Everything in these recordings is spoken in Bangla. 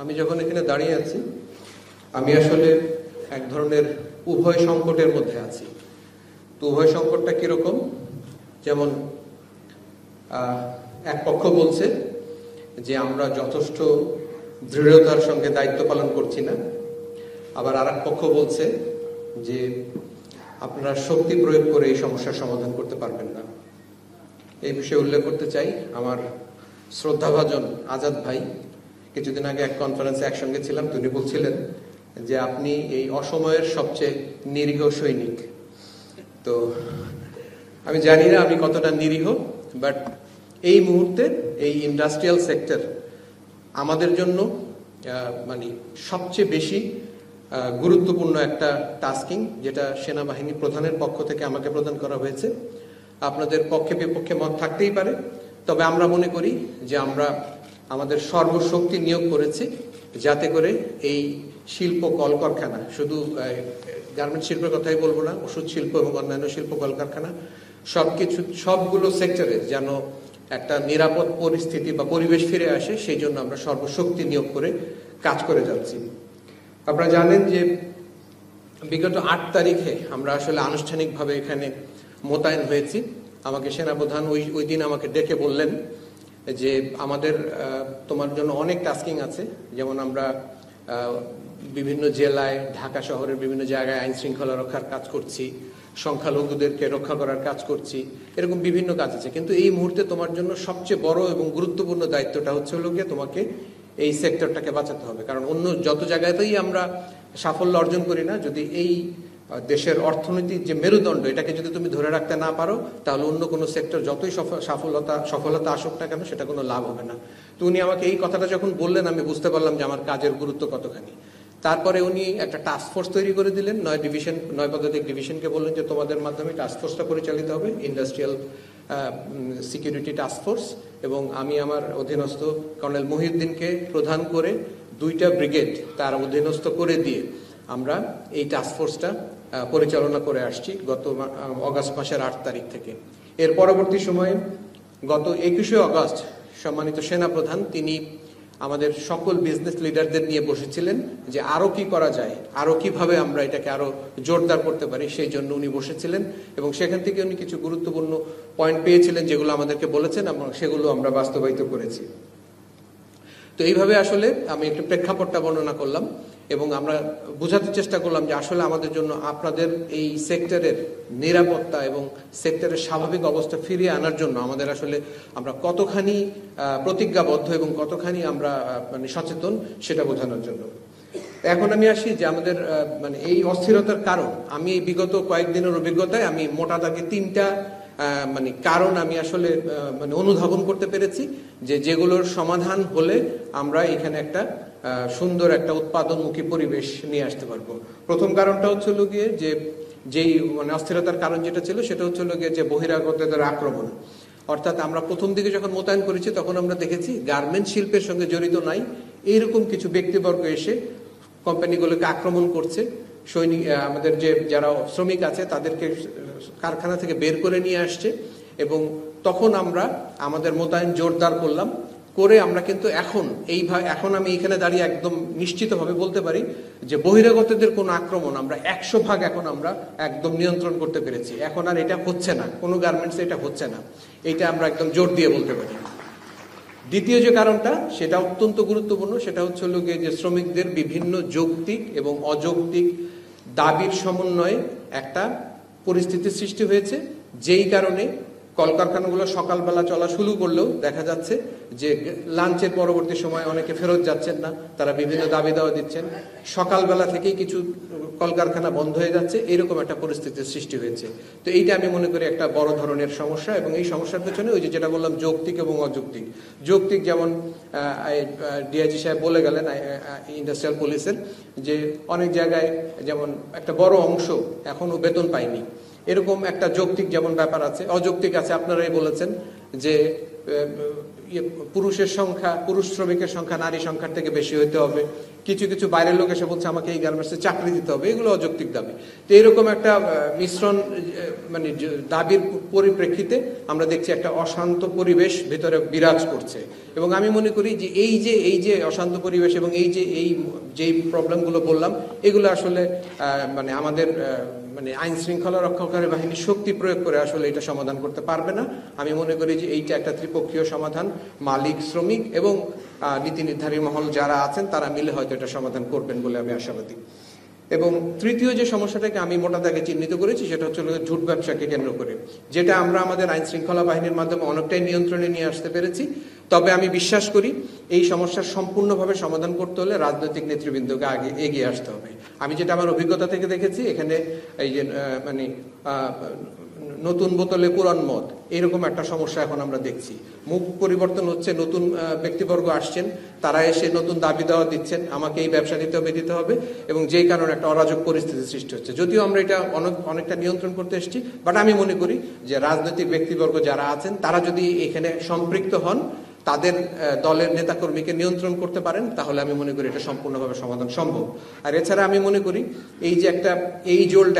আমি যখন এখানে দাঁড়িয়ে আছি আমি আসলে এক ধরনের উভয় সংকটের মধ্যে আছি। তো উভয় সংকটটা কিরকম, যেমন এক পক্ষ বলছে যে আমরা যথেষ্ট দৃঢ়তার সঙ্গে দায়িত্ব পালন করছি না, আবার আর এক পক্ষ বলছে যে আপনারা শক্তি প্রয়োগ করে এই সমস্যার সমাধান করতে পারবেন না। এই বিষয়ে উল্লেখ করতে চাই, আমার শ্রদ্ধাভাজন আজাদ ভাই কিছুদিন আগে এক কনফারেন্সে একসঙ্গে ছিলাম, তিনি বলছিলেন যে আপনি এই অসময়ের সবচেয়ে নিরীহ সৈনিক। তো আমি জানি না আমি কতটা নিরীহ, বাট এই মুহূর্তে এই ইন্ডাস্ট্রিয়াল সেক্টর আমাদের জন্য মানে সবচেয়ে বেশি গুরুত্বপূর্ণ একটা টাস্কিং, যেটা সেনাবাহিনী প্রধানের পক্ষ থেকে আমাকে প্রদান করা হয়েছে। আপনাদের পক্ষে বিপক্ষে মত থাকতেই পারে, তবে আমরা মনে করি যে আমরা আমাদের সর্বশক্তি নিয়োগ করেছি যাতে করে এই শিল্প কলকারখানা, শুধু গার্মেন্ট শিল্পের কথাই বলবো না, ওষুধ শিল্প এবং অন্যান্য শিল্প কলকারখানা সবগুলো সেক্টরে যেন একটা নিরাপদ পরিস্থিতি বা পরিবেশ ফিরে আসে, সেই জন্য আমরা সর্বশক্তি নিয়োগ করে কাজ করে যাচ্ছি। আপনারা জানেন যে বিগত 8 তারিখে আমরা আসলে আনুষ্ঠানিকভাবে এখানে মোতায়েন হয়েছি। আমাকে সেনাপ্রধান ওই দিন আমাকে ডেকে বললেন যে আমাদের তোমার জন্য অনেক টাস্কিং আছে, যেমন আমরা বিভিন্ন জেলায়, ঢাকা শহরের বিভিন্ন জায়গায় আইন শৃঙ্খলা রক্ষার কাজ করছি, সংখ্যালঘুদেরকে রক্ষা করার কাজ করছি, এরকম বিভিন্ন কাজ আছে। কিন্তু এই মুহূর্তে তোমার জন্য সবচেয়ে বড় এবং গুরুত্বপূর্ণ দায়িত্বটা হচ্ছে গিয়ে তোমাকে এই সেক্টরটাকে বাঁচাতে হবে। কারণ অন্য যত জায়গাতেই আমরা সাফল্য অর্জন করি না, যদি এই দেশের অর্থনৈতিক যে মেরুদণ্ড, এটাকে যদি তুমি ধরে রাখতে না পারো, তাহলে অন্য কোনো সেক্টর যতই সফলতা আসুক না কেন, সেটা কোনো লাভ হবে না। তো উনি আমাকে এই কথাটা যখন বললেন, আমি বুঝতে পারলাম যে আমার কাজের গুরুত্ব কতখানি। তারপরে উনি একটা টাস্ক ফোর্স তৈরি করে দিলেন, 9 পদাতিক ডিভিশনকে বললেন যে তোমাদের মাধ্যমে টাস্ক ফোর্সটা পরিচালিত হবে, ইন্ডাস্ট্রিয়াল সিকিউরিটি টাস্ক ফোর্স। এবং আমি আমার অধীনস্থ কর্নেল মহিউদ্দিনকে প্রধান করে 2টা ব্রিগেড তার অধীনস্থ করে দিয়ে আমরা এই টাস্ক ফোর্সটা পরিচালনা করে আসছি গত অগাস্ট মাসের 8 তারিখ থেকে। এর পরবর্তী সময়ে গত 21শে অগাস্ট সম্মানিত সেনাপ্রধান তিনি আমাদের সকল বিজনেস লিডারদের নিয়ে বসেছিলেন যে আরো কি করা যায়, আরো কিভাবে আমরা এটাকে আরো জোরদার করতে পারি, সেই জন্য উনি বসেছিলেন। এবং সেখান থেকে উনি কিছু গুরুত্বপূর্ণ পয়েন্ট পেয়েছিলেন যেগুলো আমাদেরকে বলেছেন, এবং সেগুলো আমরা বাস্তবায়িত করেছি। তো এইভাবে আসলে আমি একটু প্রেক্ষাপটটা বর্ণনা করলাম এবং আমরা বোঝাতে চেষ্টা করলাম যে আসলে আমাদের জন্য আপনাদের এই সেক্টরের নিরাপত্তা এবং সেক্টরের স্বাভাবিক অবস্থা ফিরিয়ে আনার জন্য আমাদের আসলে আমরা কতখানি প্রতিজ্ঞাবদ্ধ এবং কতখানি আমরা মানে সচেতন, সেটা বোঝানোর জন্য। এখন আমি আসি যে আমাদের মানে এই অস্থিরতার কারণ, আমি এই বিগত কয়েকদিনের অভিজ্ঞতায় আমি মোটা দাগে 3টা মানে কারণ আমি আসলে মানে অনুধাবন করতে পেরেছি যেগুলোর সমাধান হলে আমরা এখানে একটা সুন্দর একটা উৎপাদনমুখী পরিবেশ নিয়ে আসতে পারবো। প্রথম কারণটা হচ্ছে গিয়ে যেই মানে অস্থিরতার কারণ যেটা ছিল সেটা হচ্ছে গিয়ে যে বহিরাগতদের আক্রমণ। অর্থাৎ আমরা প্রথম দিকে যখন মোতায়েন করেছি তখন আমরা দেখেছি গার্মেন্ট শিল্পের সঙ্গে জড়িত নাই এইরকম কিছু ব্যক্তিবর্গ এসে কোম্পানিগুলোকে আক্রমণ করছে। আমাদের যারা শ্রমিক আছে তাদেরকে কারখানা থেকে বের করে নিয়ে আসছে, এবং তখন আমরা আমাদের মোতায়েন জোরদার করলাম করে আমরা কিন্তু এখন আমি এখানে দাঁড়িয়ে একদম নিশ্চিতভাবে বলতে পারি যে বহিরাগতদের কোনো আক্রমণ আমরা 100% এখন আমরা একদম নিয়ন্ত্রণ করতে পেরেছি। এখন আর এটা হচ্ছে না, কোনো গার্মেন্টসে এটা হচ্ছে না, এটা আমরা একদম জোর দিয়ে বলতে পারি। দ্বিতীয় যে কারণটা সেটা অত্যন্ত গুরুত্বপূর্ণ, সেটা হচ্ছে যে শ্রমিকদের বিভিন্ন যৌক্তিক এবং অযৌক্তিক দাবির সমন্বয়ে একটা পরিস্থিতির সৃষ্টি হয়েছে, যেই কারণে কলকারখানাগুলো সকালবেলা চলা শুরু করলেও দেখা যাচ্ছে যে লাঞ্চের পরবর্তী সময় অনেকে ফেরত যাচ্ছেন না, তারা বিভিন্ন দাবি দাওয়া দিচ্ছেন, সকালবেলা থেকেই কিছু কলকারখানা বন্ধ হয়ে যাচ্ছে, এরকম একটা পরিস্থিতির সৃষ্টি হয়েছে। তো এইটা আমি মনে করি একটা বড় ধরনের সমস্যা, এবং এই সমস্যার পেছনে ওই যেটা বললাম যৌক্তিক এবং অযৌক্তিক। যৌক্তিক যেমন ডিআইজি সাহেব বলে গেলেন ইন্ডাস্ট্রিয়াল পুলিশের যে অনেক জায়গায় যেমন একটা বড় অংশ এখনো বেতন পায়নি, এরকম একটা যৌক্তিক যেমন ব্যাপার আছে। অযৌক্তিক আছে আপনারাই বলেছেন যে পুরুষের সংখ্যা, পুরুষ শ্রমিকের সংখ্যা নারী সংখ্যার থেকে বেশি হতে হবে, কিছু কিছু বাইরের লোক এসে বলছে আমাকে এই গার্মেন্টসে চাকরি দিতে হবে, এগুলো অযৌক্তিক দাবি। তো এরকম একটা মিশ্রণ মানে দাবির পরিপ্রেক্ষিতে আমরা দেখছি একটা অশান্ত পরিবেশ ভেতরে বিরাজ করছে। এবং আমি মনে করি যে এই যে অশান্ত পরিবেশ এবং যেই প্রবলেমগুলো বললাম, এগুলো আসলে মানে আমাদের মানে আইন শৃঙ্খলা রক্ষাকারী বাহিনীর শক্তি প্রয়োগ করে আসলে এটা সমাধান করতে পারবে না। আমি মনে করি যে এইটা একটা ত্রিপক্ষীয় সমাধান, মালিক, শ্রমিক এবং নীতি নির্ধারী মহল যারা আছেন তারা মিলে হয়তো এটা সমাধান করবেন বলে আমি আশাবাদী। এবং তৃতীয় যে সমস্যাটাকে আমি মোটা দাগে চিহ্নিত করেছি সেটা হচ্ছে ঝুট ব্যবসাকে কেন্দ্র করে, যেটা আমরা আমাদের আইন শৃঙ্খলা বাহিনীর মাধ্যমে অনেকটাই নিয়ন্ত্রণে নিয়ে আসতে পেরেছি। তবে আমি বিশ্বাস করি এই সমস্যার সম্পূর্ণভাবে সমাধান করতে হলে রাজনৈতিক নেতৃবৃন্দকে আগে এগিয়ে আসতে হবে। আমি যেটা আমার অভিজ্ঞতা থেকে দেখেছি, এখানে এই যে মানে নতুন বোতলে পুরান মদ, এরকম একটা সমস্যা এখন আমরা দেখছি। মুখ পরিবর্তন হচ্ছে, নতুন ব্যক্তিবর্গ আসছেন, তারা এসে নতুন দাবি দেওয়া দিচ্ছেন, আমাকে এই ব্যবসা দিতে হবে এবং যেই কারণে একটা অরাজক পরিস্থিতি সৃষ্টি হচ্ছে। যদিও আমরা এটা অনেকটা নিয়ন্ত্রণ করতে এসেছি, বাট আমি মনে করি যে রাজনৈতিক ব্যক্তিবর্গ যারা আছেন তারা যদি এখানে সম্পৃক্ত হন, তাদের দলের নেতাকর্মীকে নিয়ন্ত্রণ করতে পারেন, তাহলে আমি মনে করি এটা সম্পূর্ণভাবে সমাধান সম্ভব। আর এছাড়া আমি মনে করি এই যে একটা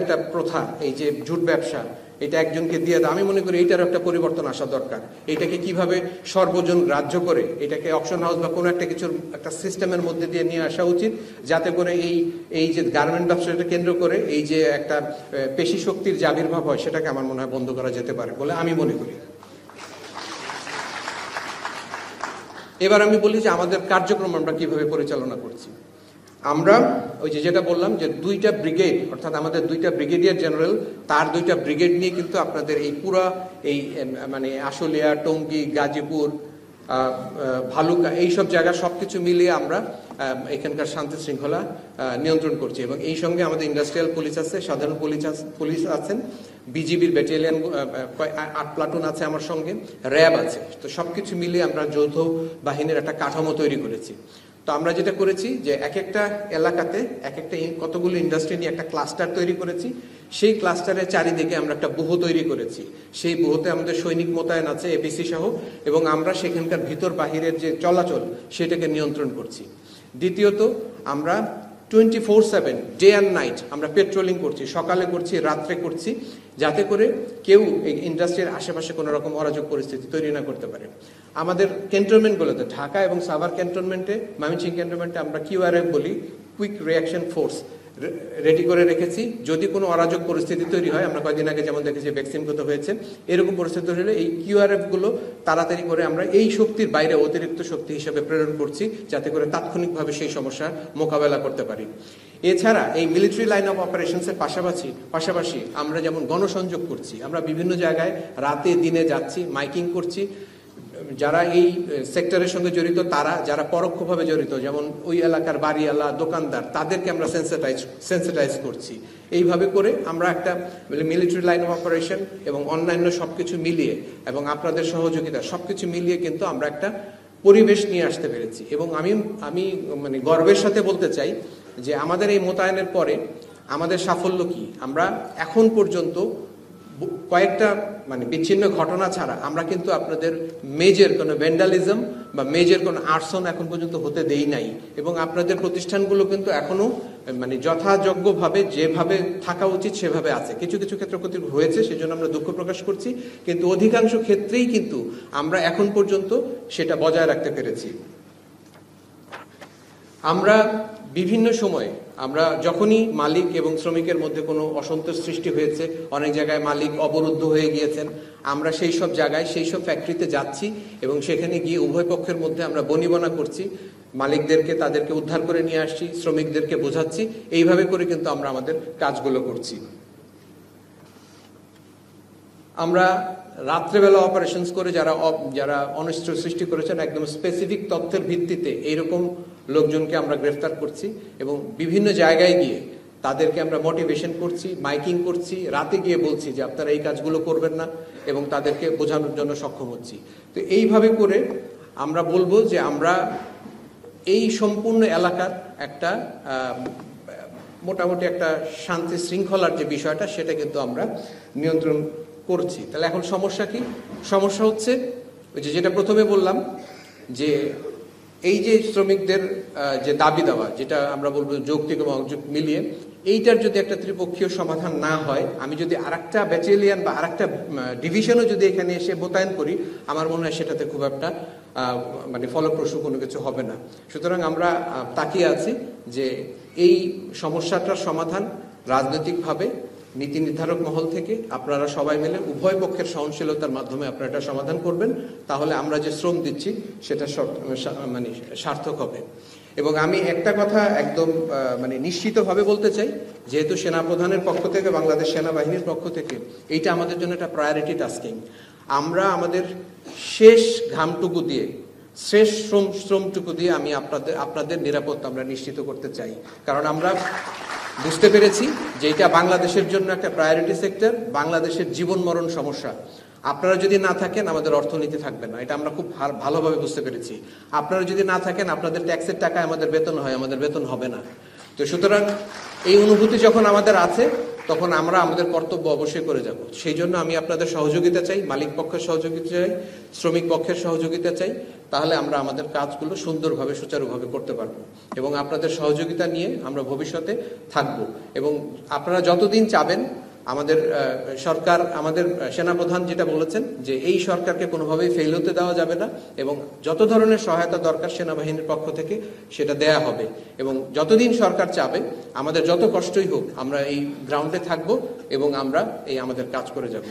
একটা প্রথা, এই যে ঝুট ব্যবসা, এটা একজনকে দিয়ে দেয়, আমি মনে করি এইটার একটা পরিবর্তন আসা দরকার। এটাকে কিভাবে সর্বজন গ্রাহ্য করে এটাকে অকশন হাউস বা কোনো একটা কিছুর একটা সিস্টেমের মধ্যে দিয়ে নিয়ে আসা উচিত, যাতে করে এই যে গার্মেন্ট ব্যবসাটা কেন্দ্র করে এই যে একটা পেশি শক্তির যে আবির্ভাব হয়, সেটাকে আমার মনে হয় বন্ধ করা যেতে পারে বলে আমি মনে করি। এবার আমি বলি যে আমাদের কার্যক্রম আমরা কিভাবে পরিচালনা করছি। আমরা ওই যেটা বললাম যে 2টা ব্রিগেড, অর্থাৎ আমাদের 2টা ব্রিগেডিয়ার জেনারেল, তার 2টা ব্রিগেড নিয়ে কিন্তু আপনাদের এই পুরা এই মানে আশুলিয়া, টঙ্গী, গাজীপুর, ভালুকা, এইসব জায়গা সবকিছু মিলিয়ে আমরা এখানকার শান্তি শৃঙ্খলা নিয়ন্ত্রণ করছি। এবং এই সঙ্গে আমাদের ইন্ডাস্ট্রিয়াল পুলিশ আছে, সাধারণ পুলিশ আছেন, বিজিবির ব্যাটালিয়ন 8 প্লাটুন আছে আমার সঙ্গে, র্যাব আছে। তো সবকিছু মিলিয়ে আমরা যৌথ বাহিনীর একটা কাঠামো তৈরি করেছি। তো আমরা যেটা করেছি যে এক একটা এলাকাতে কতগুলো ইন্ডাস্ট্রি নিয়ে একটা ক্লাস্টার তৈরি করেছি। সেই ক্লাস্টারের চারিদিকে আমরা একটা ব্যুহ তৈরি করেছি। সেই ব্যুহতে আমাদের সৈনিক মোতায়েন আছে, এপিসি সহ, এবং আমরা সেখানকার ভিতর বাহিরের যে চলাচল সেটাকে নিয়ন্ত্রণ করছি। দ্বিতীয়ত, আমরা 24/7 ডে অ্যান্ড নাইট আমরা পেট্রোলিং করছি, সকালে করছি, রাত্রে করছি, যাতে করে কেউ এই ইন্ডাস্ট্রির আশেপাশে কোনো রকম অরাজক পরিস্থিতি তৈরি না করতে পারে। আমাদের ক্যান্টনমেন্টগুলোতে, ঢাকা এবং সাভার ক্যান্টনমেন্টে, ময়মনসিংহ ক্যান্টনমেন্টে আমরা QRF বলি, কুইক রিঅ্যাকশন ফোর্স, রেডি করে রেখেছি। যদি কোনো অরাজক পরিস্থিতি তৈরি হয়, আমরা কয়েকদিন আগে যেমন দেখেছি ভ্যাকসিনগত হয়েছে, এরকম পরিস্থিতি হলে এই QRF গুলো তাড়াতাড়ি করে আমরা এই শক্তির বাইরে অতিরিক্ত শক্তি হিসেবে প্রেরণ করছি, যাতে করে তাৎক্ষণিকভাবে সেই সমস্যার মোকাবেলা করতে পারি। এছাড়া এই মিলিটারি লাইন অফ অপারেশনসের পাশাপাশি আমরা যেমন গণসংযোগ করছি, আমরা বিভিন্ন জায়গায় রাতে দিনে যাচ্ছি, মাইকিং করছি। যারা এই সেক্টরের সঙ্গে জড়িত, তারা যারা পরোক্ষভাবে জড়িত, যেমন ওই এলাকার বাড়িওয়ালা, দোকানদার, তাদেরকে আমরা সেন্সিটাইজ করছি। এইভাবে করে আমরা একটা মিলিটারি লাইন অফ অপারেশন এবং অন্যান্য সবকিছু মিলিয়ে এবং আপনাদের সহযোগিতা সবকিছু মিলিয়ে কিন্তু আমরা একটা পরিবেশ নিয়ে আসতে পেরেছি। এবং আমি মানে গর্বের সাথে বলতে চাই যে আমাদের এই মোতায়েনের পরে আমাদের সাফল্য কি, আমরা এখন পর্যন্ত কয়েকটা মানে বিচ্ছিন্ন ঘটনা ছাড়া আমরা কিন্তু আপনাদের মেজর কোনো ভ্যান্ডালিজম বা মেজর কোনো আর্সন এখন পর্যন্ত হতে দেই নাই। এবং আপনাদের প্রতিষ্ঠানগুলো কিন্তু এখনো মানে যথাযোগ্যভাবে যেভাবে থাকা উচিত সেভাবে আছে। কিছু কিছু ক্ষেত্রে ক্ষতি হয়েছে, সেজন্য আমরা দুঃখ প্রকাশ করছি, কিন্তু অধিকাংশ ক্ষেত্রেই কিন্তু আমরা এখন পর্যন্ত সেটা বজায় রাখতে পেরেছি। আমরা বিভিন্ন সময়ে আমরা যখনই মালিক এবং শ্রমিকের মধ্যে কোনো অসন্তোষ সৃষ্টি হয়েছে, অনেক জায়গায় মালিক অবরুদ্ধ হয়ে গিয়েছেন, আমরা সেই সব জায়গায় সেই সব ফ্যাক্টরিতে যাচ্ছি এবং সেখানে গিয়ে উভয় পক্ষের মধ্যে আমরা বনিবনা করছি, মালিকদেরকে তাদেরকে উদ্ধার করে নিয়ে আসছি, শ্রমিকদেরকে বোঝাচ্ছি। এইভাবে করে কিন্তু আমরা আমাদের কাজগুলো করছি। আমরা রাত্রেবেলা অপারেশনস করে যারা অনিষ্ট সৃষ্টি করেছেন, একদম স্পেসিফিক তথ্যের ভিত্তিতে এইরকম লোকজনকে আমরা গ্রেফতার করছি এবং বিভিন্ন জায়গায় গিয়ে তাদেরকে আমরা মোটিভেশন করছি, মাইকিং করছি, রাতে গিয়ে বলছি যে আপনারা এই কাজগুলো করবেন না এবং তাদেরকে বোঝানোর জন্য সক্ষম হচ্ছি। তো এইভাবে করে আমরা বলবো যে আমরা এই সম্পূর্ণ এলাকার একটা মোটামুটি একটা শান্তি শৃঙ্খলার যে বিষয়টা, সেটা কিন্তু আমরা নিয়ন্ত্রণ করছি। তাহলে এখন সমস্যা কি? সমস্যা হচ্ছে ওই যেটা প্রথমে বললাম যে এই যে শ্রমিকদের যে দাবি দেওয়া, যেটা আমরা বলবো যৌক্তিক এবং অযৌক্তিক মিলিয়ে, এইটার যদি একটা ত্রিপক্ষীয় সমাধান না হয়, আমি যদি আরেকটা ব্যাটালিয়ন বা আরেকটা ডিভিশনও যদি এখানে এসে মোতায়েন করি, আমার মনে হয় সেটাতে খুব একটা মানে ফলপ্রসূ কোনো কিছু হবে না। সুতরাং আমরা তাকিয়ে আছি যে এই সমস্যাটার সমাধান রাজনৈতিকভাবে নীতি নির্ধারক মহল থেকে আপনারা সবাই মিলে উভয় পক্ষের সহনশীলতার মাধ্যমে আপনারা এটা সমাধান করবেন, তাহলে আমরা যে শ্রম দিচ্ছি সেটা মানে সার্থক হবে। এবং আমি একটা কথা একদম মানে নিশ্চিতভাবে বলতে চাই, যেহেতু সেনাপ্রধানের পক্ষ থেকে, বাংলাদেশ সেনাবাহিনীর পক্ষ থেকে এইটা আমাদের জন্য একটা প্রায়োরিটি টাস্কিং। আমরা আমাদের শেষ ঘামটুকু দিয়ে, শেষ শ্রমটুকু দিয়ে আমি আপনাদের নিরাপত্তা আমরা নিশ্চিত করতে চাই। কারণ আমরা বুঝতে পেরেছি যে এটা বাংলাদেশের জন্য একটা প্রায়োরিটি সেক্টর, বাংলাদেশের জীবন মরণ সমস্যা। আপনারা যদি না থাকেন আমাদের অর্থনীতি থাকবে না, এটা আমরা খুব ভালোভাবে বুঝতে পেরেছি। আপনারা যদি না থাকেন, আপনাদের ট্যাক্সের টাকায় আমাদের বেতন হয়, আমাদের বেতন হবে না। তো সুতরাং এই অনুভূতি যখন আমাদের আছে, তখন আমরা আমাদের কর্তব্য অবশ্যই করে যাব। সেই জন্য আমি আপনাদের সহযোগিতা চাই, মালিক পক্ষের সহযোগিতা চাই, শ্রমিক পক্ষের সহযোগিতা চাই। তাহলে আমরা আমাদের কাজগুলো সুন্দরভাবে সুচারুভাবে করতে পারবো এবং আপনাদের সহযোগিতা নিয়ে আমরা ভবিষ্যতে থাকব। এবং আপনারা যতদিন চাবেন, আমাদের সরকার, আমাদের সেনাপ্রধান যেটা বলেছেন যে এই সরকারকে কোনোভাবেই ফেল হতে দেওয়া যাবে না এবং যত ধরনের সহায়তা দরকার সেনাবাহিনীর পক্ষ থেকে সেটা দেয়া হবে। এবং যতদিন সরকার চাবে, আমাদের যত কষ্টই হোক, আমরা এই গ্রাউন্ডে থাকবো এবং আমরা এই আমাদের কাজ করে যাব।